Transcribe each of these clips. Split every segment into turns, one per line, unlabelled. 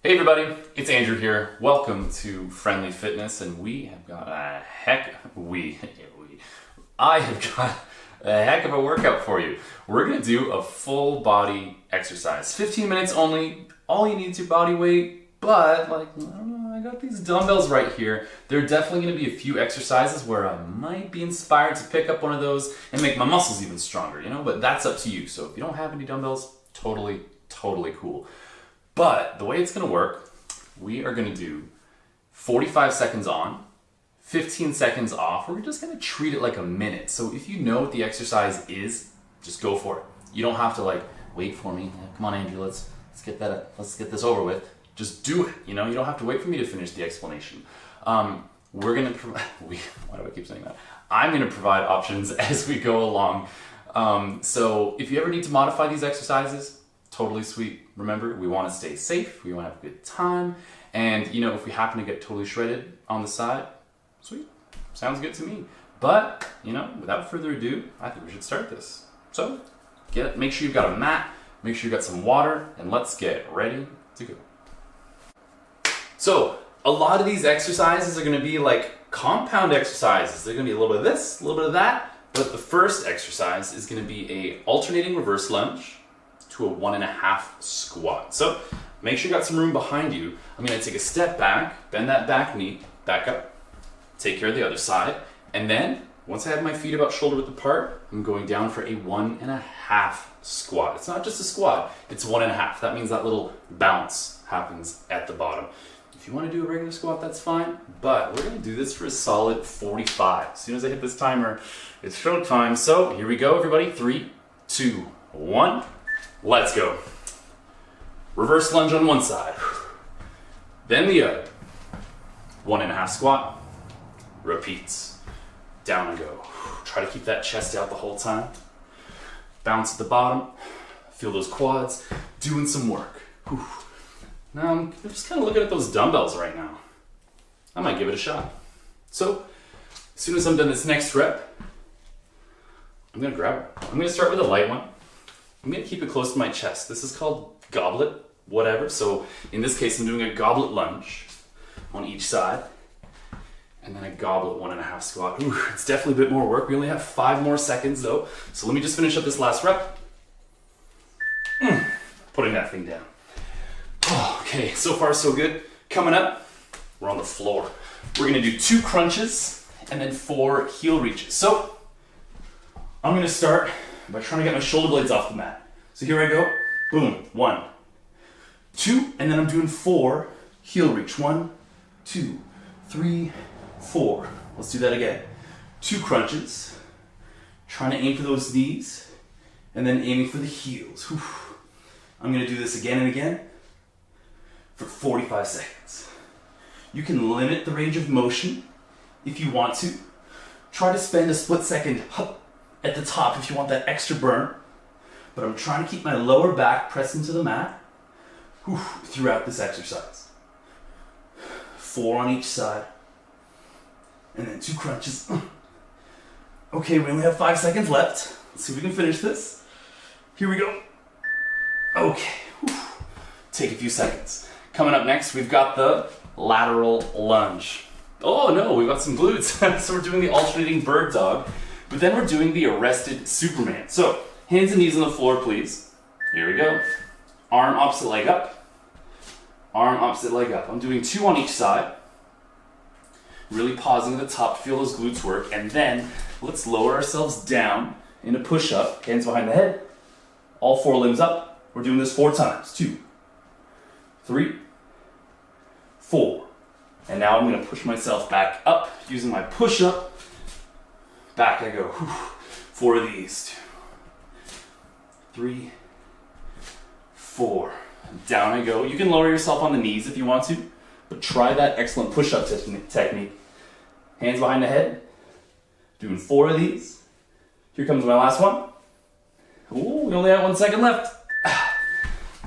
Hey everybody, it's Andrew here. Welcome to Friendly Fitness, and I have got a heck of a workout for you. We're gonna do a full body exercise. 15 minutes only, all you need is your body weight, but I don't know, I got these dumbbells right here. There are definitely gonna be a few exercises where I might be inspired to pick up one of those and make my muscles even stronger, but that's up to you. So if you don't have any dumbbells, totally cool. But the way it's gonna work, we are gonna do 45 seconds on, 15 seconds off. We're just gonna treat it like a minute. So if you know what the exercise is, just go for it. You don't have to wait for me. Come on, Andrew, let's get this over with. Just do it. You don't have to wait for me to finish the explanation. Why do I keep saying that? I'm gonna provide options as we go along. So if you ever need to modify these exercises, totally sweet. Remember, we want to stay safe, we want to have a good time, and if we happen to get totally shredded on the side, sweet, sounds good to me. But, without further ado, I think we should start this. So, make sure you've got a mat, make sure you've got some water, and let's get ready to go. So, a lot of these exercises are going to be like compound exercises. They're going to be a little bit of this, a little bit of that, but the first exercise is going to be a alternating reverse lunge to a 1.5 squat. So make sure you got some room behind you. I'm gonna take a step back, bend that back knee, back up, take care of the other side, and then once I have my feet about shoulder width apart, I'm going down for a 1.5 squat. It's not just a squat, it's 1.5. That means that little bounce happens at the bottom. If you wanna do a regular squat, that's fine, but we're gonna do this for a solid 45. As soon as I hit this timer, it's show time. So here we go, everybody. 3, 2, 1. Let's go. Reverse lunge on one side, then the other. 1.5 squat, repeats. Down and go. Try to keep that chest out the whole time. Bounce at the bottom, feel those quads, doing some work. Now I'm just kind of looking at those dumbbells right now. I might give it a shot. So, as soon as I'm done this next rep, I'm gonna grab it. I'm gonna start with a light one. I'm gonna keep it close to my chest. This is called goblet, whatever. So in this case, I'm doing a goblet lunge on each side, and then a goblet 1.5 squat. Ooh, it's definitely a bit more work. We only have 5 more seconds though. So let me just finish up this last rep. Putting that thing down. Okay, so far so good. Coming up, we're on the floor. We're gonna do 2 crunches and then 4 heel reaches. So I'm gonna start by trying to get my shoulder blades off the mat. So here I go, boom, 1, 2, and then I'm doing 4 heel reach. 1, 2, 3, 4. Let's do that again. 2 crunches, trying to aim for those knees, and then aiming for the heels. Whew. I'm gonna do this again and again for 45 seconds. You can limit the range of motion if you want to. Try to spend a split second at the top if you want that extra burn, but I'm trying to keep my lower back pressed into the mat throughout this exercise. 4 on each side, and then 2 crunches. Okay, we only have 5 seconds left. Let's see if we can finish this. Here we go. Okay, take a few seconds. Coming up next, we've got the lateral lunge. Oh no, we've got some glutes. So we're doing the alternating bird dog. But then we're doing the arrested Superman. So, hands and knees on the floor, please. Here we go. Arm opposite leg up. Arm opposite leg up. I'm doing 2 on each side. Really pausing at the top to feel those glutes work. And then, let's lower ourselves down in a push-up. Hands behind the head. All 4 limbs up. We're doing this 4 times. 2, 3, 4. And now I'm gonna push myself back up using my push-up. Back I go. 4 of these. 2, 3, 4. Down I go. You can lower yourself on the knees if you want to, but try that excellent push-up technique. Hands behind the head. Doing 4 of these. Here comes my last one. Ooh, we only have 1 second left.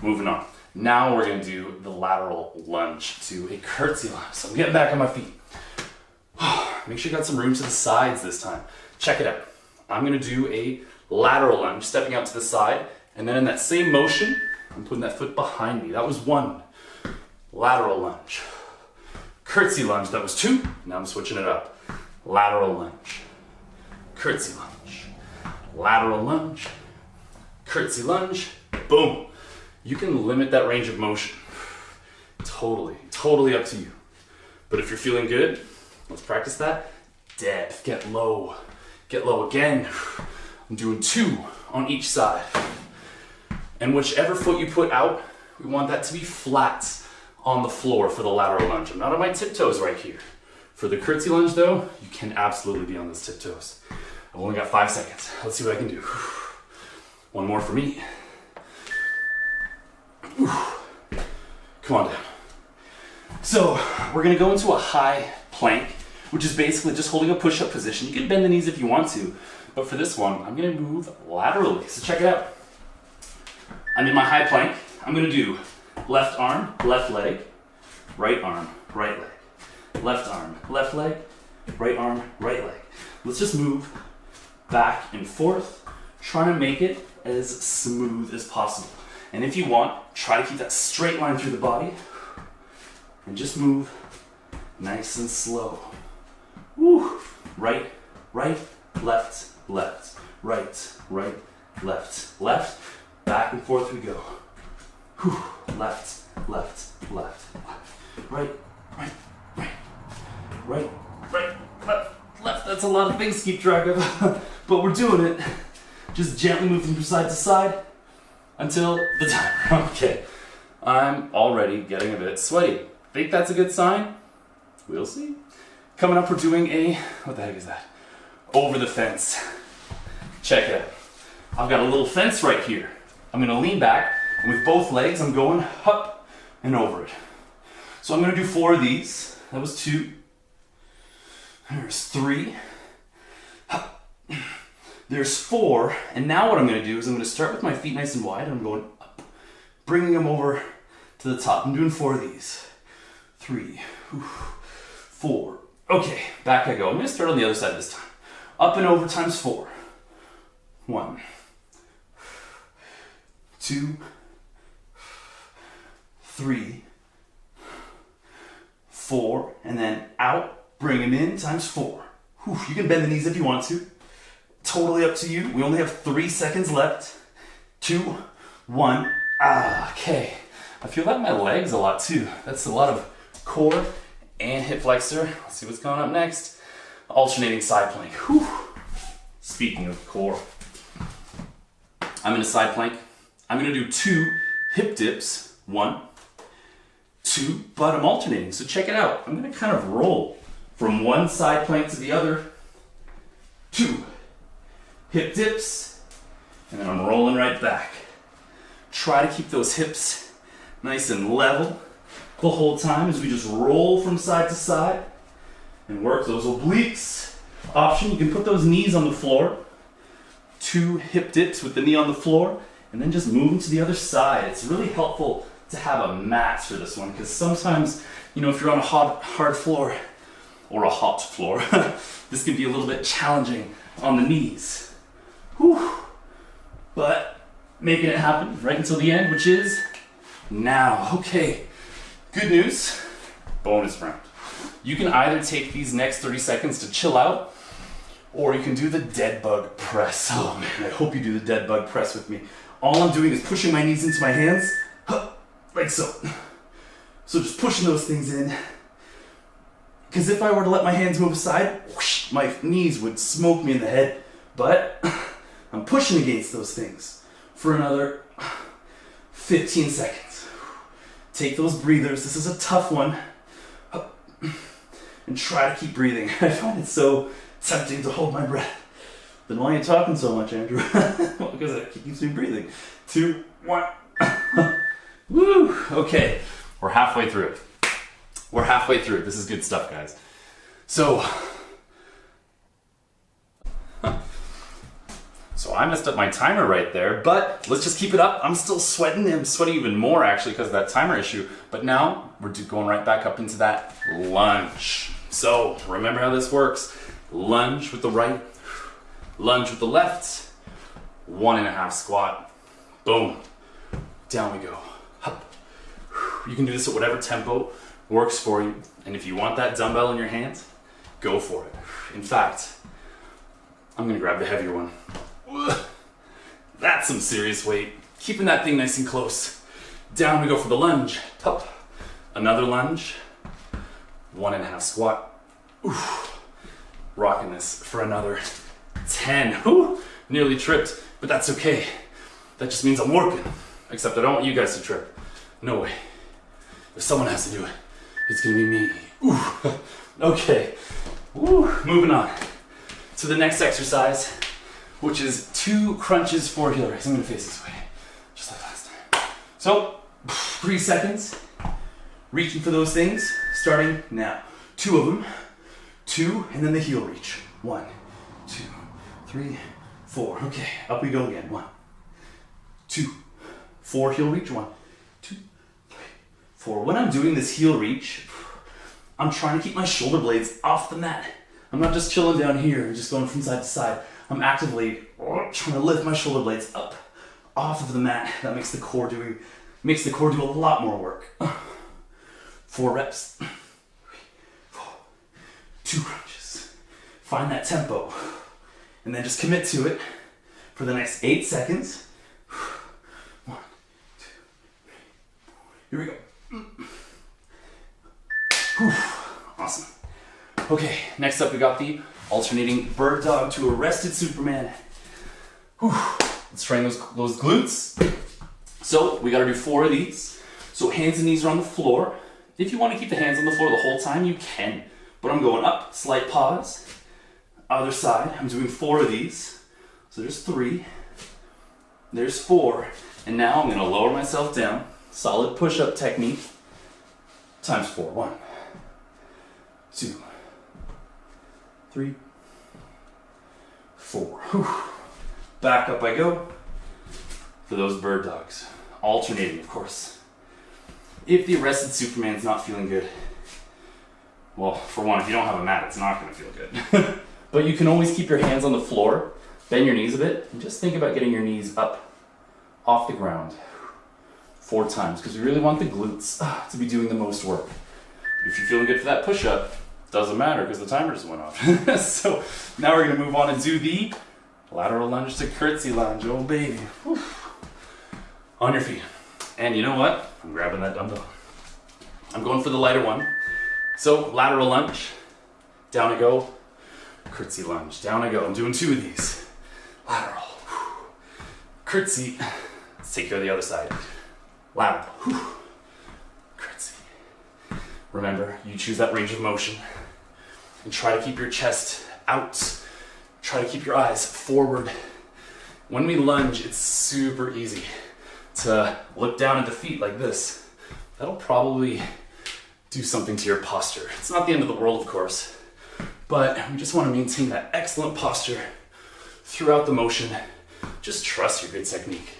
Moving on. Now we're gonna do the lateral lunge to a curtsy lunge. So I'm getting back on my feet. Make sure you got some room to the sides this time. Check it out. I'm gonna do a lateral lunge, stepping out to the side, and then in that same motion, I'm putting that foot behind me. That was 1. lateral lunge. Curtsy lunge, that was 2. Now I'm switching it up. Lateral lunge, curtsy lunge, lateral lunge, curtsy lunge, boom. You can limit that range of motion. Totally up to you. But if you're feeling good, let's practice that. Depth, get low again. I'm doing 2 on each side. And whichever foot you put out, we want that to be flat on the floor for the lateral lunge. I'm not on my tiptoes right here. For the curtsy lunge though, you can absolutely be on those tiptoes. I've only got 5 seconds. Let's see what I can do. One more for me. Come on down. So we're gonna go into a high plank, which is basically just holding a push-up position. You can bend the knees if you want to, but for this one, I'm gonna move laterally. So check it out. I'm in my high plank. I'm gonna do left arm, left leg, right arm, right leg. Left arm, left leg, right arm, right leg. Let's just move back and forth, trying to make it as smooth as possible. And if you want, try to keep that straight line through the body and just move nice and slow. Woo. Right, left, left, right, left, left. Back and forth we go. Whew. Left, right, left. That's a lot of things to keep track of, but we're doing it. Just gently moving from side to side until the timer. Okay, I'm already getting a bit sweaty. Think that's a good sign? We'll see. Coming up, we're doing a, what the heck is that? Over the fence. Check it out. I've got a little fence right here. I'm gonna lean back, and with both legs, I'm going up and over it. So I'm gonna do 4 of these. That was 2. There's 3. There's 4. And now what I'm gonna do is I'm gonna start with my feet nice and wide, and I'm going up, bringing them over to the top. I'm doing 4 of these. 3, 4. Okay, back I go. I'm gonna start on the other side this time. Up and over times 4. 1, 2, 3, 4, and then out, bring them in times 4. Whew, you can bend the knees if you want to. Totally up to you. We only have 3 seconds left. 2, 1. Okay. I feel that in my legs a lot too. That's a lot of core and hip flexor. Let's see what's going up next. Alternating side plank. Whew. Speaking of core, I'm in a side plank. I'm gonna do 2 hip dips. 1, 2, but I'm alternating. So check it out. I'm gonna kind of roll from one side plank to the other. 2 hip dips, and then I'm rolling right back. Try to keep those hips nice and level the whole time as we just roll from side to side and work those obliques. Option, you can put those knees on the floor. 2 hip dips with the knee on the floor, and then just moving to the other side. It's really helpful to have a mat for this one, because sometimes, you know, if you're on a hard floor, or a hot floor, this can be a little bit challenging on the knees. Whew. But making it happen right until the end, which is now. Okay, good news, bonus round. You can either take these next 30 seconds to chill out, or you can do the dead bug press. Oh man, I hope you do the dead bug press with me. All I'm doing is pushing my knees into my hands, like so. So just pushing those things in. Because if I were to let my hands move aside, whoosh, my knees would smoke me in the head. But I'm pushing against those things for another 15 seconds. Take those breathers. This is a tough one. And try to keep breathing. I find it so tempting to hold my breath. Then why are you talking so much, Andrew? Well, because it keeps me breathing. 2, 1. Woo! Okay, we're halfway through it. We're halfway through it. This is good stuff, guys. So I messed up my timer right there, but let's just keep it up. I'm still sweating. I'm sweating even more actually because of that timer issue. But now we're going right back up into that lunge. So remember how this works. Lunge with the right, lunge with the left, 1.5 squat. Boom. Down we go. You can do this at whatever tempo works for you. And if you want that dumbbell in your hands, go for it. In fact, I'm gonna grab the heavier one. That's some serious weight. Keeping that thing nice and close. Down we go for the lunge. Up. Another lunge. 1.5 squat. Oof. Rocking this for another 10. Whew. Nearly tripped, but that's okay. That just means I'm working. Except I don't want you guys to trip. No way. If someone has to do it, it's gonna be me. Ooh. Okay. Woo. Moving on to the next exercise, which is 2 crunches for heel raise. I'm gonna face this way, just like last time. So, 3 seconds. Reaching for those things, starting now. 2 of them. 2, and then the heel reach. 1, 2, 3, 4. Okay, up we go again. 1, 2, 4 heel reach. 1, 2, 3, 4. When I'm doing this heel reach, I'm trying to keep my shoulder blades off the mat. I'm not just chilling down here and just going from side to side. I'm actively trying to lift my shoulder blades up off of the mat. That makes the core do a lot more work. 4 reps. 3, 4. 2 crunches. Find that tempo. And then just commit to it for the next 8 seconds. 1, 2, 3, 4. Here we go. Whew. Awesome. Okay, next up we got the alternating bird dog to arrested Superman. Whew. Let's train those glutes. So we gotta do 4 of these. So hands and knees are on the floor. If you want to keep the hands on the floor the whole time, you can. But I'm going up, slight pause. Other side, I'm doing 4 of these. So there's 3, there's 4. And now I'm gonna lower myself down. Solid push-up technique. Times 4. 1, 2, 3, 4. Whew. Back up I go for those bird dogs. Alternating, of course. If the arrested Superman's not feeling good, well, for one, if you don't have a mat, it's not gonna feel good. But you can always keep your hands on the floor, bend your knees a bit, and just think about getting your knees up off the ground 4 times, because we really want the glutes to be doing the most work. If you're feeling good for that push-up, doesn't matter because the timer just went off. So now we're gonna move on and do the lateral lunge to curtsy lunge. Oh baby. Whew. On your feet. And you know what? I'm grabbing that dumbbell. I'm going for the lighter one. So lateral lunge, down I go, curtsy lunge, down I go. I'm doing 2 of these. Lateral, curtsy. Let's take care of the other side. Lateral, curtsy. Remember, you choose that range of motion and try to keep your chest out. Try to keep your eyes forward. When we lunge, it's super easy to look down at the feet like this. That'll probably do something to your posture. It's not the end of the world, of course, but we just want to maintain that excellent posture throughout the motion. Just trust your good technique.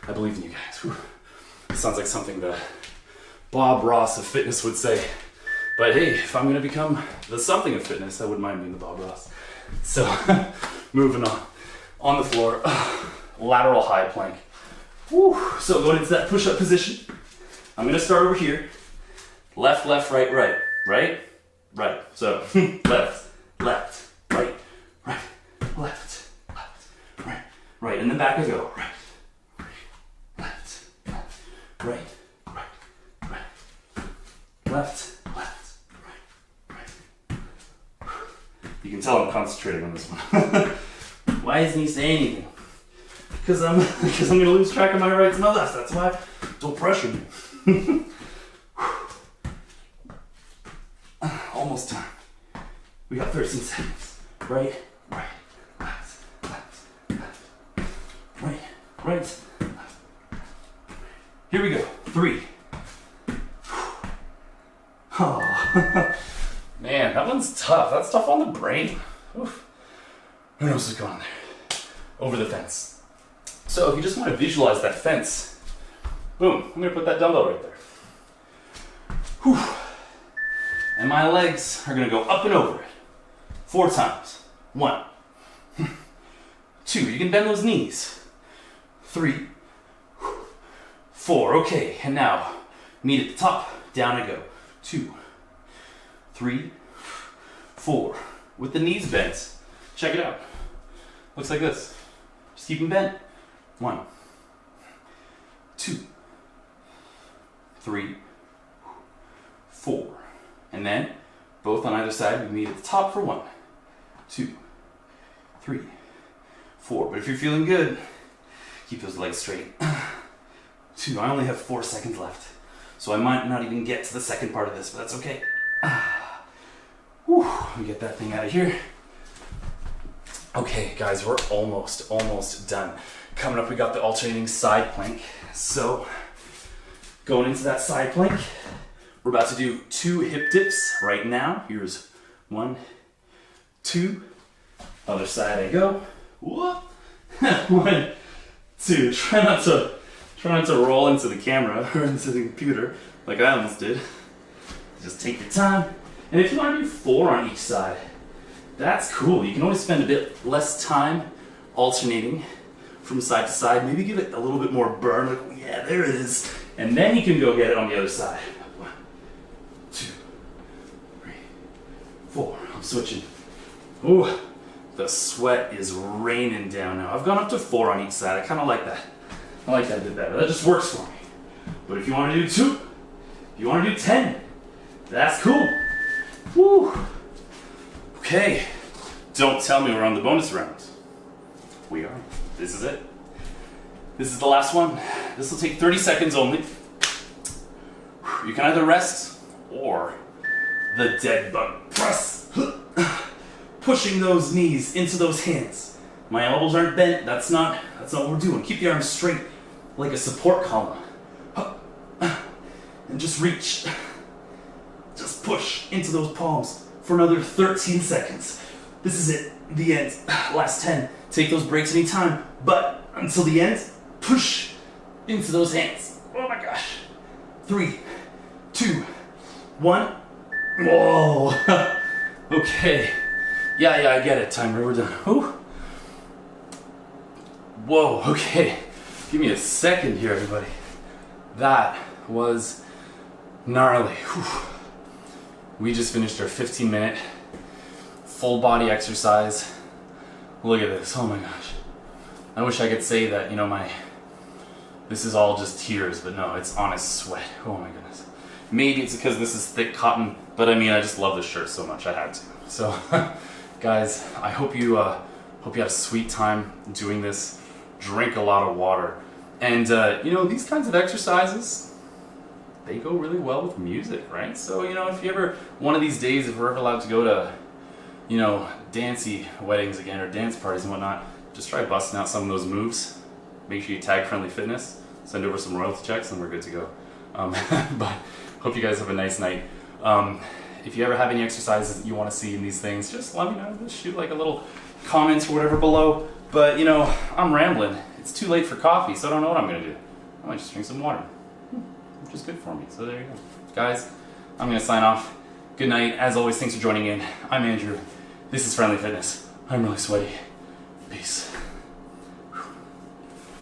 I believe in you guys. Whew. It sounds like something the Bob Ross of fitness would say. But hey, if I'm gonna become the something of fitness, I wouldn't mind being the Bob Ross. So, moving on. On the floor, lateral high plank. Whew. So going into that push-up position, I'm gonna start over here. Left, left, right, right. Right, right. So, left, left, right, right, left, left, right, right. And then back I go. Right, right, left, left, right, right, right, left, left, right, right. You can tell I'm concentrating on this one. Why isn't he saying anything? Because I'm gonna lose track of my rights and my lefts. That's why. Don't pressure me. Almost time. We got 13 seconds. Right, right, left, left, left, right, right, left. Here we go. 3. Oh. Man, that one's tough. That's tough on the brain. Oof. Who knows what's going on there? Over the fence. So if you just want to visualize that fence, boom, I'm gonna put that dumbbell right there. Whew. And my legs are gonna go up and over it 4 times. 1, 2, you can bend those knees. 3, 4, okay, and now Meet at the top, down I go. 2, 3, 4. With the knees bent. Check it out. Looks like this. Just keep them bent. 1, 2, 3, 4. And then both on either side, we meet at the top for 1, 2, 3, 4. But if you're feeling good, keep those legs straight. 2. I only have 4 seconds left, so I might not even get to the second part of this, but that's okay. Whew, let me get that thing out of here. Okay, guys, we're almost done. Coming up, we got the alternating side plank. So, going into that side plank, we're about to do 2 hip dips right now. Here's 1, 2. Other side I go. Whoop. 1, 2. Try not to roll into the camera or into the computer like I almost did. Just take your time. And if you want to do 4 on each side, that's cool. You can always spend a bit less time alternating from side to side. Maybe give it a little bit more burn. Like, oh, yeah, there it is. And then you can go get it on the other side. 1, 2, 3, 4. I'm switching. Ooh, the sweat is raining down now. I've gone up to 4 on each side. I kind of like that. I like that a bit better. That just works for me. But if you want to do 2, if you want to do 10, that's cool. Woo. Okay. Don't tell me we're on the bonus round. We are. This is it. This is the last one. This will take 30 seconds only. You can either rest or the dead bug press. Pushing those knees into those hands. My elbows aren't bent. That's not what we're doing. Keep the arms straight like a support column. And just reach. Just push into those palms for another 13 seconds. This is it. The end. Last 10. Take those breaks anytime. But until the end, push into those hands. Oh my gosh. 3, 2, 1. Whoa. Okay. Yeah, I get it. Timer, we're done. Whew. Whoa, okay. Give me a second here, everybody. That was gnarly. Whew. We just finished our 15-minute full body exercise. Look at this. Oh my gosh. I wish I could say that, this is all just tears, but no, it's honest sweat. Oh my goodness. Maybe it's because this is thick cotton, but I just love this shirt so much. I had to. So, guys, I hope you had a sweet time doing this. Drink a lot of water. And, these kinds of exercises, they go really well with music, right? So, if you ever, one of these days, if we're ever allowed to go to, dancey weddings again, or dance parties and whatnot, just try busting out some of those moves. Make sure you tag Friendly Fitness, send over some royalty checks, and we're good to go. But hope you guys have a nice night. If you ever have any exercises that you want to see in these things, just let me know. Just shoot like a little comment or whatever below. But, I'm rambling. It's too late for coffee, so I don't know what I'm going to do. I might just drink some water, which is good for me. So there you go. Guys, I'm going to sign off. Good night. As always, thanks for joining in. I'm Andrew. This is Friendly Fitness. I'm really sweaty. Peace.